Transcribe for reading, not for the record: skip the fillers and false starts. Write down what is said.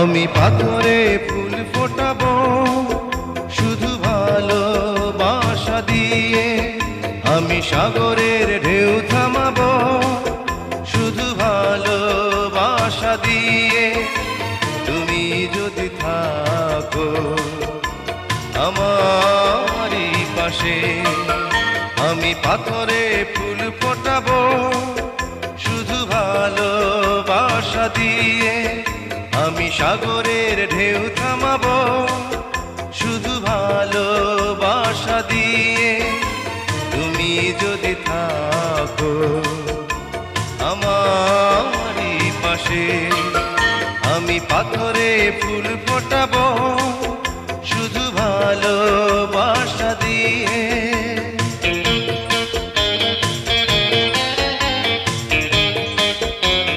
আমি পাথরে ফুল ফোটাবো শুধু ভালোবাসা দিয়ে, আমি সাগরের ঢেউ থামাবো শুধু ভালোবাসা দিয়ে। তুমি যদি থাকো আমারই পাশে, আমি পাথরে ফুল ফোটাবো শুধু ভালোবাসা দিয়ে, আমি সাগরের ঢেউ থামাবো শুধু ভালোবাসা দিয়ে। তুমি যদি থাকো আমারই পাশে, আমি পাথরে ফুল ফোটাবো